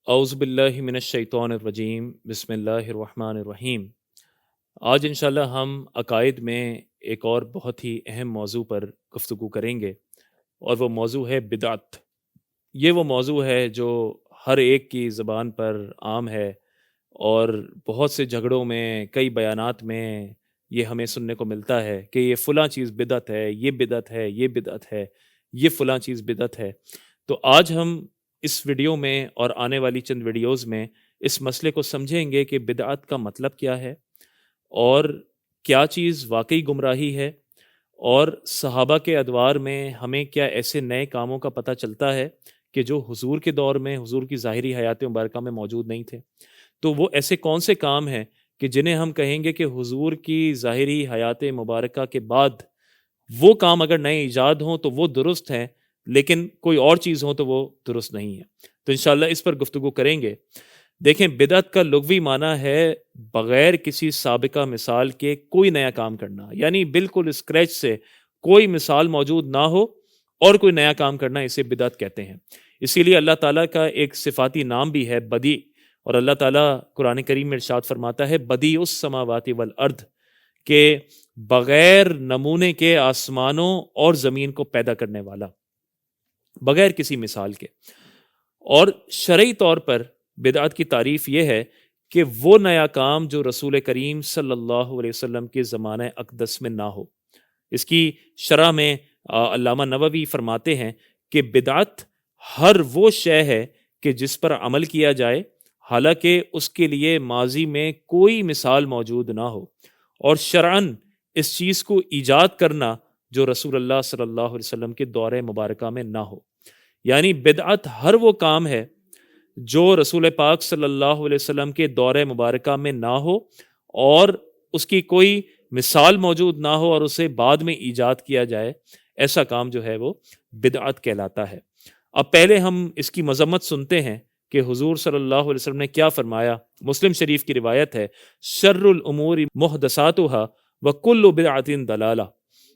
औज़ु बिल्लाहि मिनश्शैतानिर्रजीम बिस्मिल्लाहिर्रहमानिर्रहीम। आज इंशाल्लाह हम अकायद में एक और बहुत ही अहम मौज़ू पर गुफ्तगू करेंगे और वो मौज़ू है बिदअत। ये वो मौज़ू है जो हर एक की ज़बान पर आम है और बहुत से झगड़ों में, कई बयानात में ये हमें सुनने को मिलता है कि ये फ़लाँ चीज़ बिदअत है, ये बिदअत है, ये बिदअत है, ये फ़लाँ चीज़ बिदअत है। तो आज हम इस वीडियो में और आने वाली चंद वीडियोज़ में इस मसले को समझेंगे कि बिदअत का मतलब क्या है और क्या चीज़ वाक़ई गुमराही है और सहाबा के अदवार में हमें क्या ऐसे नए कामों का पता चलता है कि जो हुज़ूर के दौर में, हुज़ूर की ज़ाहिरी हयात मुबारका में मौजूद नहीं थे। तो वो ऐसे कौन से काम हैं कि जिन्हें हम कहेंगे कि हुज़ूर की ज़ाहिरी हयात मुबारका के बाद वो काम अगर नए ईजाद हों तो वो दुरुस्त हैं, लेकिन कोई और चीज़ हो तो वो दुरुस्त नहीं है। तो इंशाअल्लाह इस पर गुफ्तगू करेंगे। देखें, बिदअत का लुग़वी माना है बग़ैर किसी साबिक़ा मिसाल के कोई नया काम करना, यानी बिल्कुल स्क्रैच से कोई मिसाल मौजूद ना हो और कोई नया काम करना, इसे बिदअत कहते हैं। इसीलिए अल्लाह ताला का एक सिफ़ाती नाम भी है बदी, और अल्लाह ताला कुरान करीम में इरशाद फरमाता है बदीउस समावाति वल अर्द, के बग़ैर नमूने के आसमानों और ज़मीन को पैदा करने वाला, बग़ैर किसी मिसाल के। और शरई तौर पर बिदअत की तारीफ़ ये है कि वो नया काम जो रसूल करीम सल्लल्लाहु अलैहि वसल्लम के ज़माने अक़दस में ना हो। इसकी शरह में अल्लामा नववी फरमाते हैं कि बिदअत हर वो शय है कि जिस पर अमल किया जाए हालांकि उसके लिए माजी में कोई मिसाल मौजूद ना हो, और शरअन इस चीज़ को ईजाद करना जो रसूलुल्लाह सल्लल्लाहु अलैहि वसल्लम के दौरे मुबारका में ना हो। यानी बिदअत हर वो काम है जो रसूल पाक सल्लल्लाहु अलैहि वसल्लम के दौरे मुबारका में ना हो और उसकी कोई मिसाल मौजूद ना हो और उसे बाद में ईजाद किया जाए, ऐसा काम जो है वो बिदअत कहलाता है। अब पहले हम इसकी मज़म्मत सुनते हैं कि हुज़ूर सल्लल्लाहु अलैहि वसल्लम ने क्या फरमाया। मुस्लिम शरीफ की रिवायत है, शर्रुल उमूरी मुहदसातुहा व कुल्लु बिदअतिन दलाला,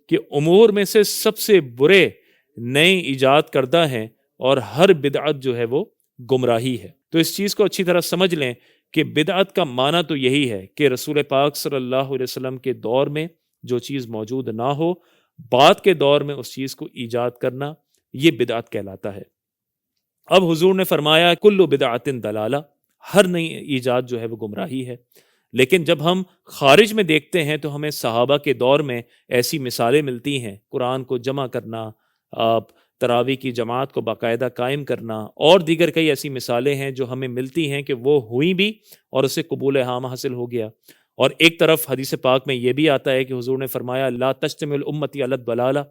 कि उमूर में से सबसे बुरे नए ईजाद करदा हैं और हर बिदअत जो है वो गुमराही है। तो इस चीज़ को अच्छी तरह समझ लें कि बिदअत का माना तो यही है कि रसूल पाक सल्लल्लाहु अलैहि वसल्लम के दौर में जो चीज़ मौजूद ना हो, बाद के दौर में उस चीज़ को ईजाद करना, ये बिदअत कहलाता है। अब हुजूर ने फरमाया कुल्लु बिदअतिन दलाला, हर नई ईजाद जो है वो गुमराही है। लेकिन जब हम खारिज में देखते हैं तो हमें सहाबा के दौर में ऐसी मिसालें मिलती हैं, कुरान को जमा करना, तरावी की जमात को बाकायदा कायम करना, और दीगर कई ऐसी मिसालें हैं जो हमें मिलती हैं कि वो हुई भी और उसे कबूल हाम हासिल हो गया। और एक तरफ हदीस पाक में ये भी आता है कि हुजूर ने फरमाया ला तज्तमिल उम्मती अला दलाला,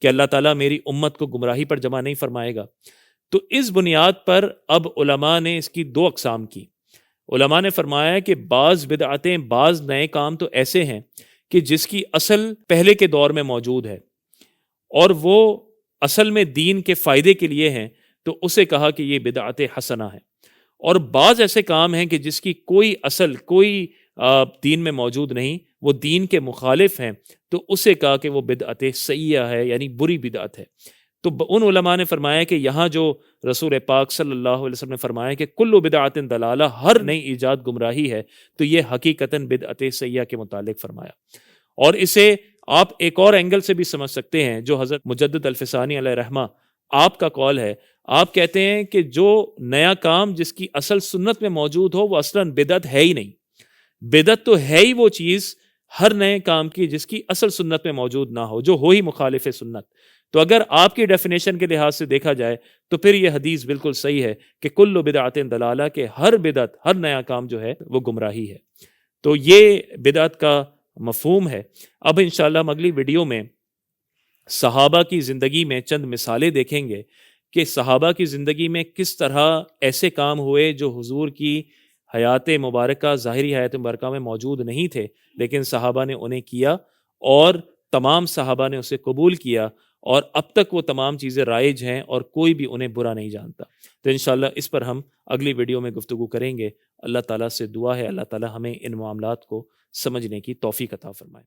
कि अल्लाह ताला मेरी उम्मत को गुमराही पर जमा नहीं फरमाएगा। तो इस बुनियाद पर अब उलमा ने इसकी दो अकसाम की। उलमा ने फरमाया कि बाज़ बिदअतें, बाज़ नए काम तो ऐसे हैं कि जिसकी असल पहले के दौर में मौजूद है और वो असल में दीन के फ़ायदे के लिए हैं, तो उसे कहा कि ये बिदअत हसना है। और बाज़ ऐसे काम हैं कि जिसकी कोई असल, कोई दीन में मौजूद नहीं, वो दीन के मुखालिफ हैं, तो उसे कहा कि वो बिदअत सय्या है, यानी बुरी बिदअत है। तो उन उलमा ने फरमाया कि यहाँ जो रसूल पाक सल्लल्लाहु अलैहि वसल्लम ने फरमाया कि कुल्लु बिदअतिन दलाला, हर नई ईजाद गुमराही है, तो ये हकीकतन बिदअत सय्या के मुतालिक फरमाया। और इसे आप एक और एंगल से भी समझ सकते हैं, जो हज़रत मुजद्दिद अल-फ़िसानी अलैहि रहमा आपका कौल है। आप कहते हैं कि जो नया काम जिसकी असल सुन्नत में मौजूद हो वो असलन बिदअत है ही नहीं। बिदअत तो है ही वो चीज़ हर नए काम की जिसकी असल सुन्नत में मौजूद ना हो, जो हो ही मुखालिफ सुन्नत। तो अगर आपकी डेफिनेशन के लिहाज से देखा जाए तो फिर यह हदीस बिल्कुल सही है कि कुल्लु बिदअतिन दलाला, के हर बिदअत, हर नया काम जो है वो गुमराही है। तो ये बिदअत का मफहूम है। अब इंशाअल्लाह हम अगली वीडियो में सहाबा की ज़िंदगी में चंद मिसालें देखेंगे कि सहाबा की ज़िंदगी में किस तरह ऐसे काम हुए जो हुजूर की हयात मुबारका, ज़ाहिरी हयात मुबारका में मौजूद नहीं थे, लेकिन सहाबा ने उन्हें किया और तमाम सहाबा ने उसे कबूल किया, और अब तक वो तमाम चीज़ें राइज हैं और कोई भी उन्हें बुरा नहीं जानता। तो इंशाअल्लाह इस पर हम अगली वीडियो में गुफ्तगू करेंगे। अल्लाह ताला से दुआ है अल्लाह ताला हमें इन मामलात को समझने की तौफीक अता फरमाए।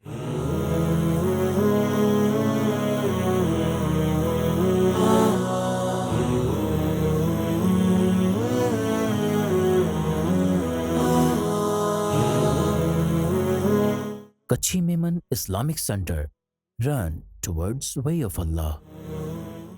Kachi Memon Islamic Center. Run towards way of Allah.